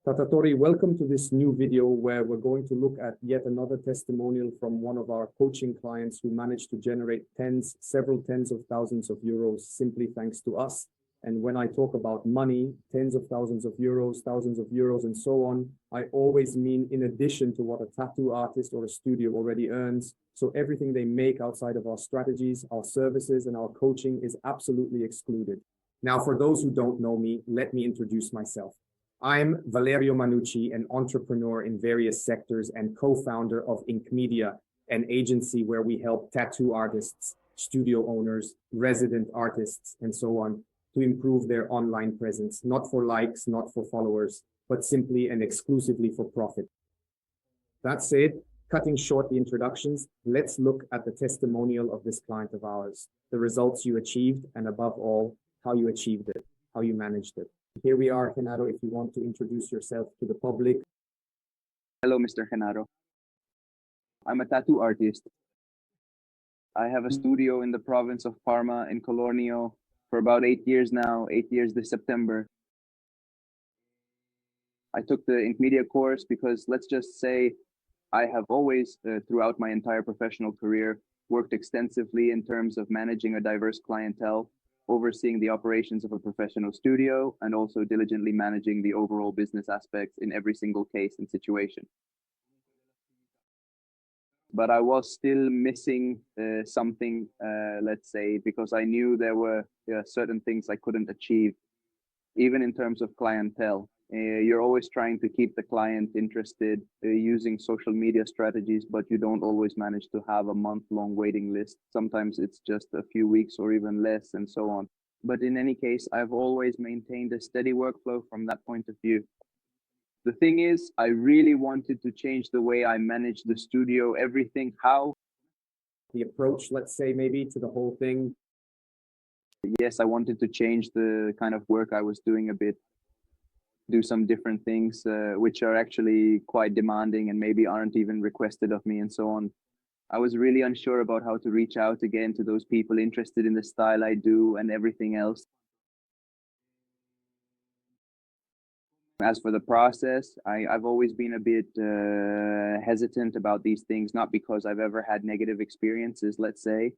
Tatatori, welcome to this new video where we're going to look at yet another testimonial from one of our coaching clients who managed to generate several tens of thousands of euros simply thanks to us. And when I talk about money, tens of thousands of euros, thousands of euros, and so on, I always mean in addition to what a tattoo artist or a studio already earns. So everything they make outside of our strategies, our services, and our coaching is absolutely excluded. Now, for those who don't know me, let me introduce myself. I'm Valerio Manucci, an entrepreneur in various sectors and co-founder of Ink Media, an agency where we help tattoo artists, studio owners, resident artists, and so on, to improve their online presence, not for likes, not for followers, but simply and exclusively for profit. That said, cutting short the introductions, let's look at the testimonial of this client of ours, the results you achieved, and above all, how you achieved it, how you managed it. Here we are, Gennaro, if you want to introduce yourself to the public. Hello, Mr. Gennaro. I'm a tattoo artist. I have a studio in the province of Parma in Colornio for about 8 years now, 8 years this September. I took the Ink Media course because, let's just say, I have always, throughout my entire professional career, worked extensively in terms of managing a diverse clientele, overseeing the operations of a professional studio, and also diligently managing the overall business aspects in every single case and situation. But I was still missing something, let's say, because I knew there were certain things I couldn't achieve, even in terms of clientele. You're always trying to keep the client interested using social media strategies, but you don't always manage to have a month-long waiting list. Sometimes it's just a few weeks or even less, and so on. But in any case, I've always maintained a steady workflow from that point of view. The thing is, I really wanted to change the way I manage the studio, everything, how. The approach, let's say, maybe to the whole thing. Yes, I wanted to change the kind of work I was doing a bit, do some different things, which are actually quite demanding and maybe aren't even requested of me and so on. I was really unsure about how to reach out again to those people interested in the style I do and everything else. As for the process, I've always been a bit hesitant about these things, not because I've ever had negative experiences, let's say,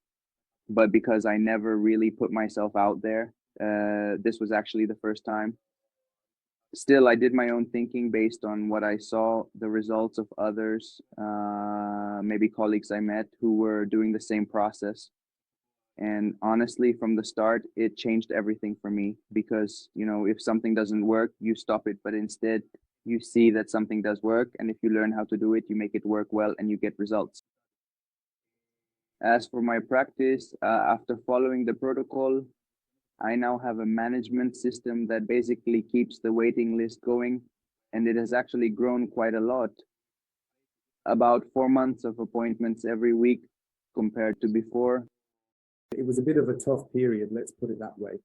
but because I never really put myself out there. This was actually the first time. Still, I did my own thinking based on what I saw, the results of others, maybe colleagues I met who were doing the same process. And honestly, from the start, it changed everything for me because, if something doesn't work, you stop it. But instead, you see that something does work. And if you learn how to do it, you make it work well and you get results. As for my practice, after following the protocol, I now have a management system that basically keeps the waiting list going. And it has actually grown quite a lot. About 4 months of appointments every week compared to before. It was a bit of a tough period, let's put it that way.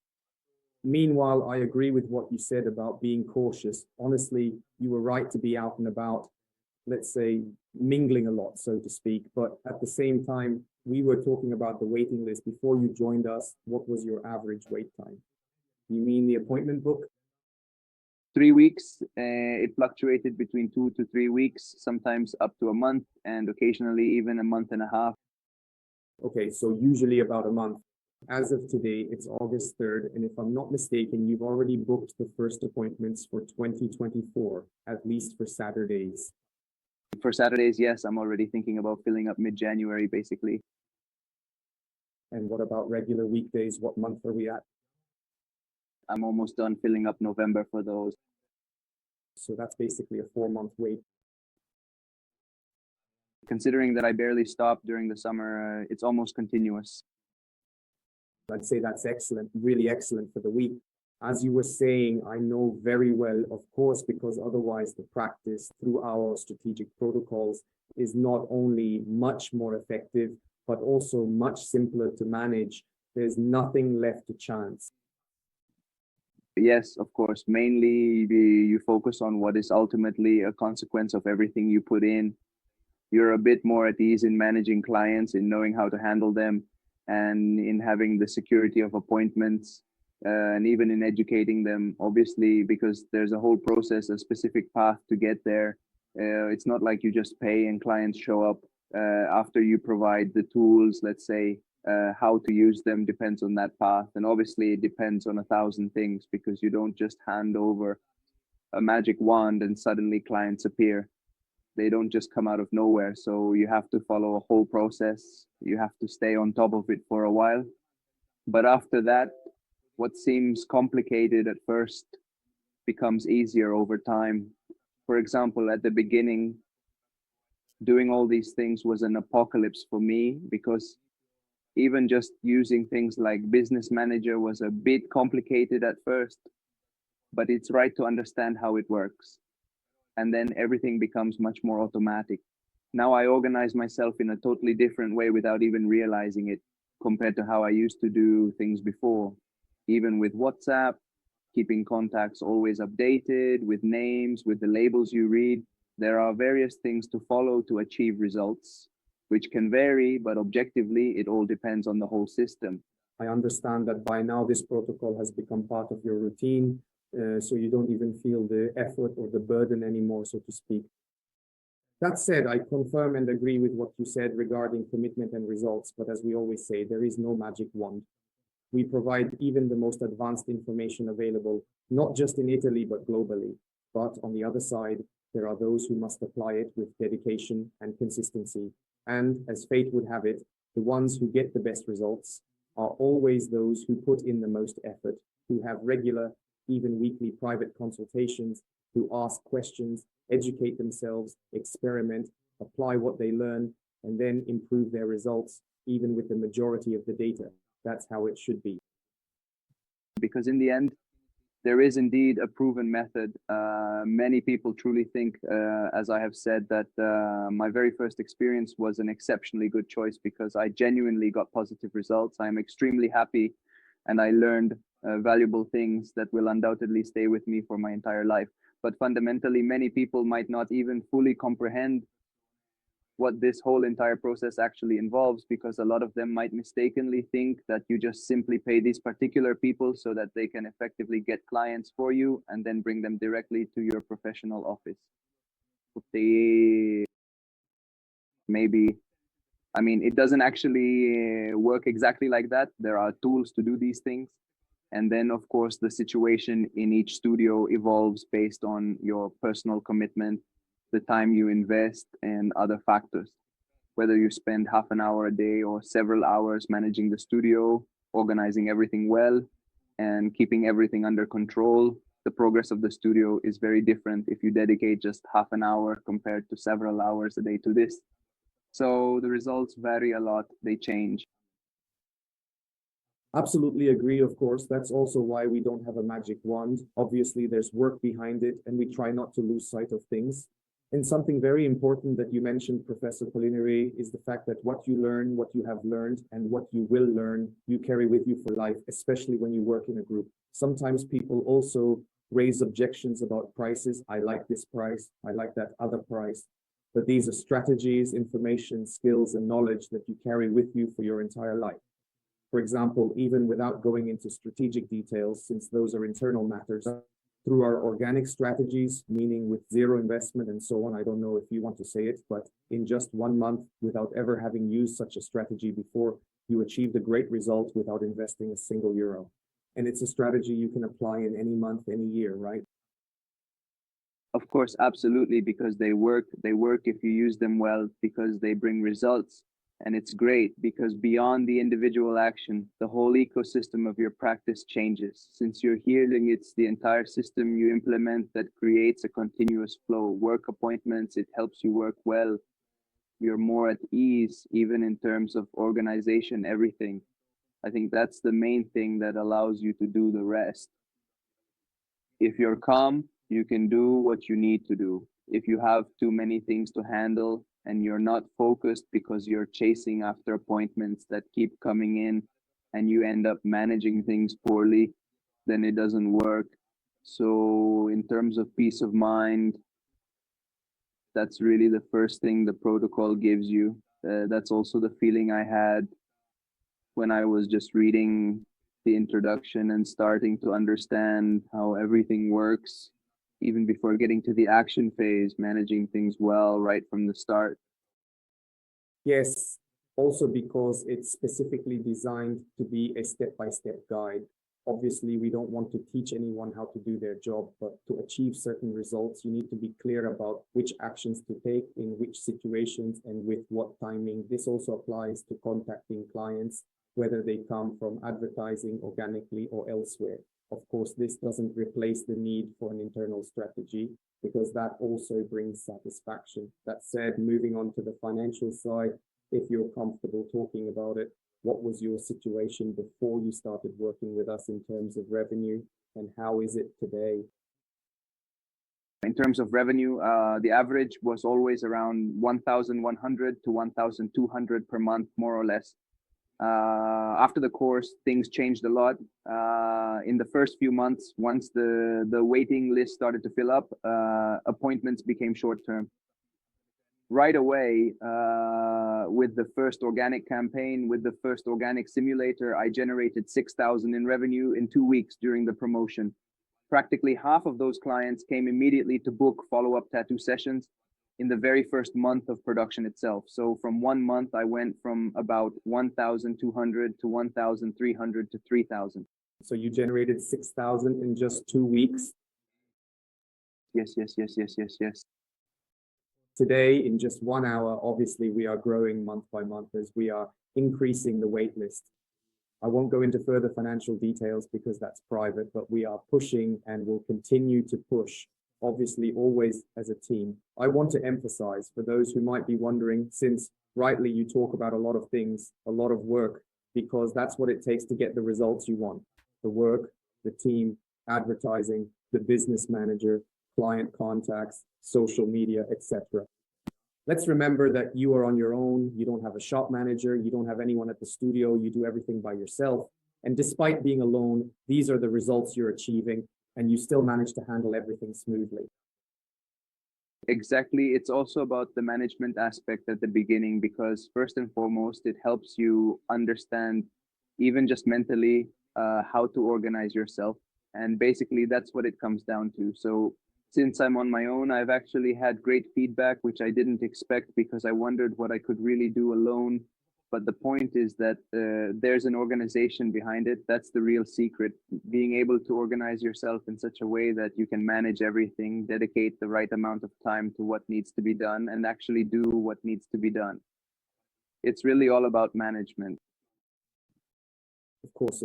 Meanwhile, I agree with what you said about being cautious. Honestly, you were right to be out and about, let's say, mingling a lot, so to speak. But at the same time, we were talking about the waiting list. Before you joined us, what was your average wait time? You mean the appointment book? 3 weeks. It fluctuated between 2 to 3 weeks, sometimes up to a month, and occasionally even a month and a half. Okay, so usually about a month. As of today, it's August 3rd, and if I'm not mistaken, you've already booked the first appointments for 2024, at least for Saturdays. For Saturdays, yes, I'm already thinking about filling up mid-January, basically. And what about regular weekdays? What month are we at? I'm almost done filling up November for those. So that's basically a 4-month wait. Considering that I barely stopped during the summer, it's almost continuous. I'd say that's excellent, really excellent for the week. As you were saying, I know very well, of course, because otherwise the practice through our strategic protocols is not only much more effective, but also much simpler to manage. There's nothing left to chance. Yes, of course. Mainly you focus on what is ultimately a consequence of everything you put in. You're a bit more at ease in managing clients, in knowing how to handle them, and in having the security of appointments. and even in educating them, obviously, because there's a whole process, a specific path to get there. It's not like you just pay and clients show up. After you provide the tools, let's say, how to use them depends on that path. And obviously it depends on 1,000 things, because you don't just hand over a magic wand and suddenly clients appear. They don't just come out of nowhere. So you have to follow a whole process. You have to stay on top of it for a while. But after that, what seems complicated at first becomes easier over time. For example, at the beginning, doing all these things was an apocalypse for me, because even just using things like business manager was a bit complicated at first, but it's right to understand how it works. And then everything becomes much more automatic. Now I organize myself in a totally different way without even realizing it, compared to how I used to do things before. Even with WhatsApp, keeping contacts always updated, with names, with the labels you read. There are various things to follow to achieve results, which can vary, but objectively, it all depends on the whole system. I understand that by now this protocol has become part of your routine, so you don't even feel the effort or the burden anymore, so to speak. That said, I confirm and agree with what you said regarding commitment and results, but as we always say, there is no magic wand. We provide even the most advanced information available, not just in Italy, but globally. But on the other side, there are those who must apply it with dedication and consistency. And as fate would have it, the ones who get the best results are always those who put in the most effort, who have regular, even weekly private consultations, who ask questions, educate themselves, experiment, apply what they learn, and then improve their results, even with the majority of the data. That's how it should be. Because in the end, there is indeed a proven method. Many people truly think, as I have said, that my very first experience was an exceptionally good choice, because I genuinely got positive results. I'm extremely happy, and I learned valuable things that will undoubtedly stay with me for my entire life. But fundamentally, many people might not even fully comprehend what this whole entire process actually involves, because a lot of them might mistakenly think that you just simply pay these particular people so that they can effectively get clients for you and then bring them directly to your professional office. Maybe, I mean, it doesn't actually work exactly like that. There are tools to do these things. And then, of course, the situation in each studio evolves based on your personal commitment, the time you invest, and other factors. Whether you spend half an hour a day or several hours managing the studio, organizing everything well, and keeping everything under control, the progress of the studio is very different if you dedicate just half an hour compared to several hours a day to this. So the results vary a lot, they change. Absolutely agree, of course. That's also why we don't have a magic wand. Obviously, there's work behind it, and we try not to lose sight of things. And something very important that you mentioned, Professor Polinari, is the fact that what you learn, what you have learned, and what you will learn, you carry with you for life, especially when you work in a group. Sometimes people also raise objections about prices. I like this price. I like that other price. But these are strategies, information, skills, and knowledge that you carry with you for your entire life. For example, even without going into strategic details, since those are internal matters, through our organic strategies, meaning with zero investment and so on, I don't know if you want to say it, but in just 1 month, without ever having used such a strategy before, you achieved a great result without investing a single euro. And it's a strategy you can apply in any month, any year, right? Of course, absolutely, because they work if you use them well, because they bring results. And it's great because beyond the individual action, the whole ecosystem of your practice changes. Since you're healing, it's the entire system you implement that creates a continuous flow. Work appointments, it helps you work well. You're more at ease, even in terms of organization, everything. I think that's the main thing that allows you to do the rest. If you're calm, you can do what you need to do. If you have too many things to handle and you're not focused because you're chasing after appointments that keep coming in and you end up managing things poorly, then it doesn't work. So in terms of peace of mind, that's really the first thing the protocol gives you. That's also the feeling I had when I was just reading the introduction and starting to understand how everything works, even before getting to the action phase, managing things well right from the start. Yes, also because it's specifically designed to be a step-by-step guide. Obviously, we don't want to teach anyone how to do their job, but to achieve certain results, you need to be clear about which actions to take in which situations and with what timing. This also applies to contacting clients, whether they come from advertising organically or elsewhere. Of course, this doesn't replace the need for an internal strategy because that also brings satisfaction. That said, moving on to the financial side, if you're comfortable talking about it, what was your situation before you started working with us in terms of revenue, and how is it today? In terms of revenue, the average was always around 1,100 to 1,200 per month, more or less. After the course, things changed a lot. In the first few months, once the waiting list started to fill up, appointments became short-term. Right away, with the first organic campaign, with the first organic simulator, I generated 6,000 in revenue in 2 weeks during the promotion. Practically half of those clients came immediately to book follow-up tattoo sessions in the very first month of production itself. So from 1 month, I went from about 1,200 to 1,300 to 3,000. So you generated 6,000 in just 2 weeks? Yes. Today, in just 1 hour, obviously we are growing month by month as we are increasing the wait list. I won't go into further financial details because that's private, but we are pushing and will continue to push, obviously always as a team. I want to emphasize for those who might be wondering, since rightly you talk about a lot of things, a lot of work, because that's what it takes to get the results you want. The work, the team, advertising, the business manager, client contacts, social media, etc. Let's remember that you are on your own. You don't have a shop manager. You don't have anyone at the studio. You do everything by yourself. And despite being alone, these are the results you're achieving, and you still manage to handle everything smoothly. Exactly. It's also about the management aspect at the beginning, because first and foremost, it helps you understand, even just mentally, how to organize yourself. And basically, that's what it comes down to. So since I'm on my own, I've actually had great feedback, which I didn't expect because I wondered what I could really do alone. But the point is that there's an organization behind it. That's the real secret, being able to organize yourself in such a way that you can manage everything, dedicate the right amount of time to what needs to be done, and actually do what needs to be done. It's really all about management. Of course.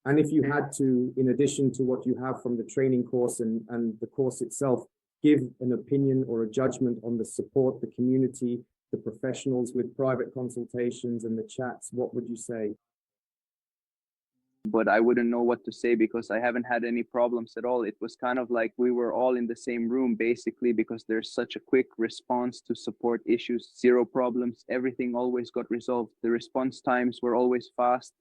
And if you had to, in addition to what you have from the training course and the course itself, give an opinion or a judgment on the support, the community, the professionals with private consultations and the chats, what would you say? But I wouldn't know what to say because I haven't had any problems at all. It was kind of like we were all in the same room, basically, because there's such a quick response to support issues, 0 problems, everything always got resolved. The response times were always fast,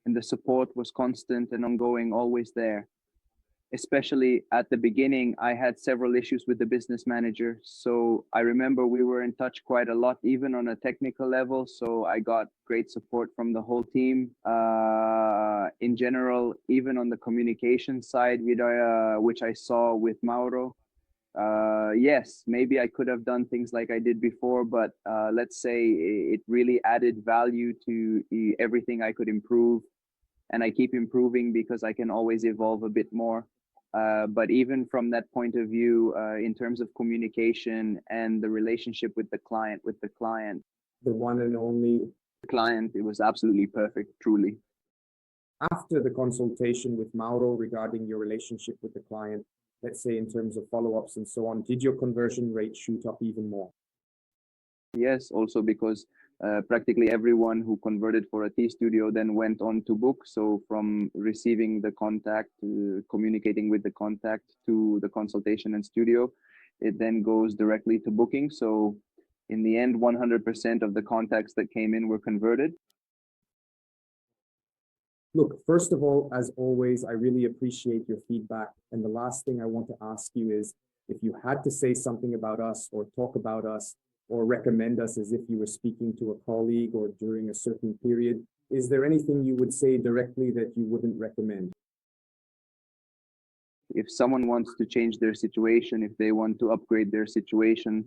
and the support was constant and ongoing, always there. Especially at the beginning, I had several issues with the business manager. So I remember we were in touch quite a lot, even on a technical level. So I got great support from the whole team. In general, even on the communication side, which I saw with Mauro. Yes, maybe I could have done things like I did before, but let's say it really added value to everything I could improve. And I keep improving because I can always evolve a bit more. But even from that point of view, in terms of communication and the relationship with the client, The one and only client, it was absolutely perfect, truly. After the consultation with Mauro regarding your relationship with the client, let's say in terms of follow-ups and so on, did your conversion rate shoot up even more? Yes, also because practically everyone who converted for a T-Studio then went on to book. So from receiving the contact, communicating with the contact to the consultation and studio, it then goes directly to booking. So in the end, 100% of the contacts that came in were converted. Look, first of all, as always, I really appreciate your feedback. And the last thing I want to ask you is, if you had to say something about us or talk about us or recommend us as if you were speaking to a colleague or during a certain period, Is there anything you would say directly that you wouldn't recommend? If someone wants to change their situation, if they want to upgrade their situation,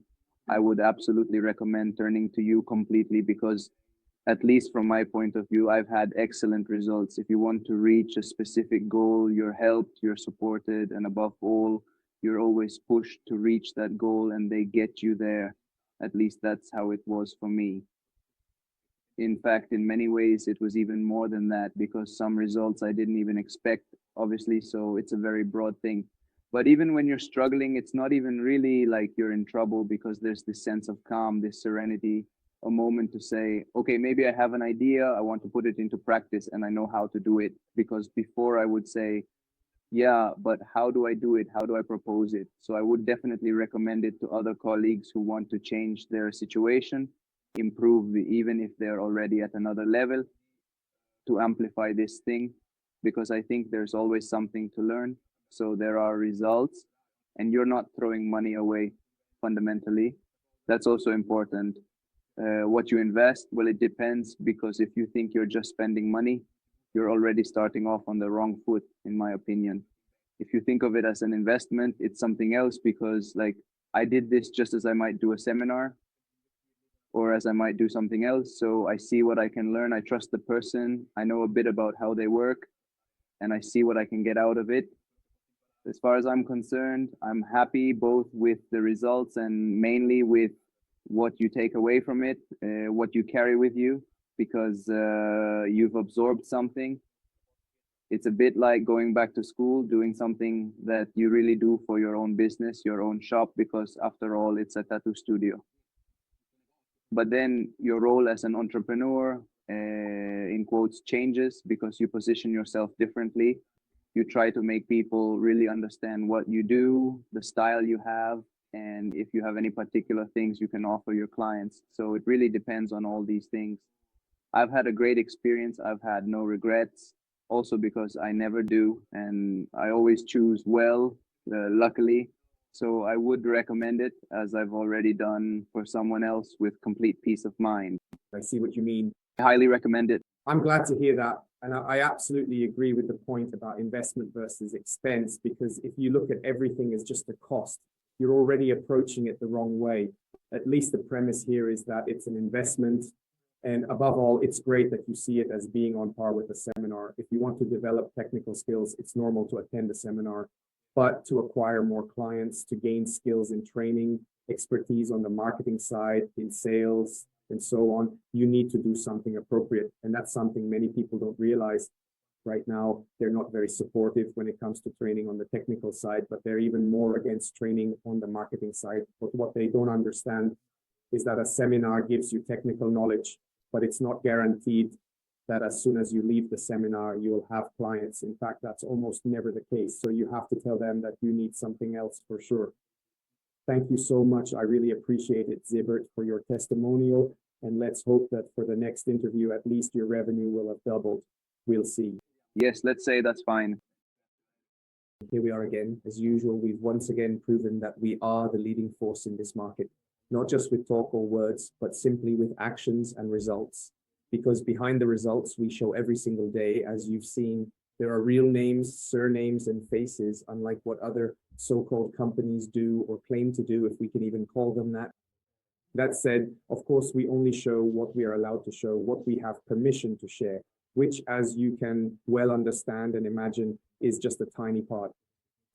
I would absolutely recommend turning to you completely, because at least from my point of view, I've had excellent results. If you want to reach a specific goal, you're helped, you're supported, and above all, you're always pushed to reach that goal and they get you there. At least that's how it was for me. In fact, in many ways, it was even more than that, because some results I didn't even expect, obviously. So it's a very broad thing. But even when you're struggling, it's not even really like you're in trouble, because there's this sense of calm, this serenity, a moment to say, okay, maybe I have an idea, I want to put it into practice and I know how to do it. Because before I would say, yeah, but how do I do it? How do I propose it? So I would definitely recommend it to other colleagues who want to change their situation, improve, even if they're already at another level, to amplify this thing, because I think there's always something to learn. So there are results and you're not throwing money away fundamentally. That's also important. What you invest, well, it depends, because if you think you're just spending money, you're already starting off on the wrong foot, in my opinion. If you think of it as an investment, it's something else, because like I did this just as I might do a seminar or as I might do something else. So I see what I can learn. I trust the person. I know a bit about how they work and I see what I can get out of it. As far as I'm concerned, I'm happy both with the results and mainly with what you take away from it, what you carry with you, because you've absorbed something. It's a bit like going back to school, doing something that you really do for your own business, your own shop, because after all, it's a tattoo studio. But then your role as an entrepreneur, in quotes, changes, because you position yourself differently. You try to make people really understand what you do, the style you have, and if you have any particular things you can offer your clients. So it really depends on all these things. I've had a great experience. I've had no regrets, also because I never do, and I always choose well, luckily. So I would recommend it, as I've already done for someone else, with complete peace of mind. I see what you mean. I highly recommend it. I'm glad to hear that. And I absolutely agree with the point about investment versus expense, because if you look at everything as just a cost, you're already approaching it the wrong way. At least the premise here is that it's an investment. And above all, it's great that you see it as being on par with a seminar. If you want to develop technical skills, it's normal to attend a seminar, but to acquire more clients, to gain skills in training, expertise on the marketing side, in sales, and so on, you need to do something appropriate. And that's something many people don't realize. Right now, they're not very supportive when it comes to training on the technical side, but they're even more against training on the marketing side. But what they don't understand is that a seminar gives you technical knowledge, but it's not guaranteed that as soon as you leave the seminar, you will have clients. In fact, that's almost never the case. So you have to tell them that you need something else for sure. Thank you so much. I really appreciate it, Zibert, for your testimonial. And let's hope that for the next interview, at least your revenue will have doubled. We'll see. Yes, let's say that's fine. Here we are again. As usual, we've once again proven that we are the leading force in this market, not just with talk or words, but simply with actions and results. Because behind the results we show every single day, as you've seen, there are real names, surnames, and faces, unlike what other so-called companies do or claim to do, if we can even call them that. That said, of course, we only show what we are allowed to show, what we have permission to share, which, as you can well understand and imagine, is just a tiny part.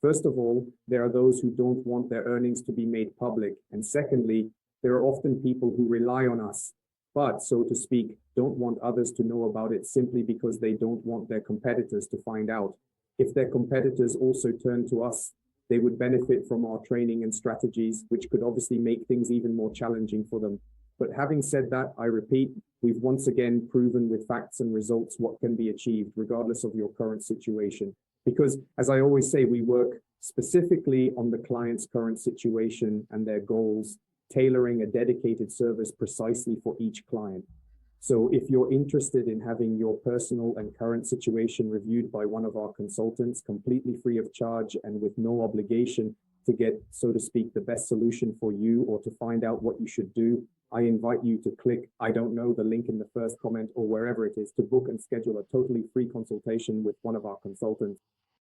First of all, there are those who don't want their earnings to be made public. And secondly, there are often people who rely on us, but, so to speak, don't want others to know about it simply because they don't want their competitors to find out. If their competitors also turn to us, they would benefit from our training and strategies, which could obviously make things even more challenging for them. But having said that, I repeat, we've once again proven with facts and results what can be achieved, regardless of your current situation. Because, as I always say, we work specifically on the client's current situation and their goals, tailoring a dedicated service precisely for each client. So if you're interested in having your personal and current situation reviewed by one of our consultants, completely free of charge and with no obligation to get, so to speak, the best solution for you or to find out what you should do, I invite you to click, I don't know, the link in the first comment or wherever it is to book and schedule a totally free consultation with one of our consultants.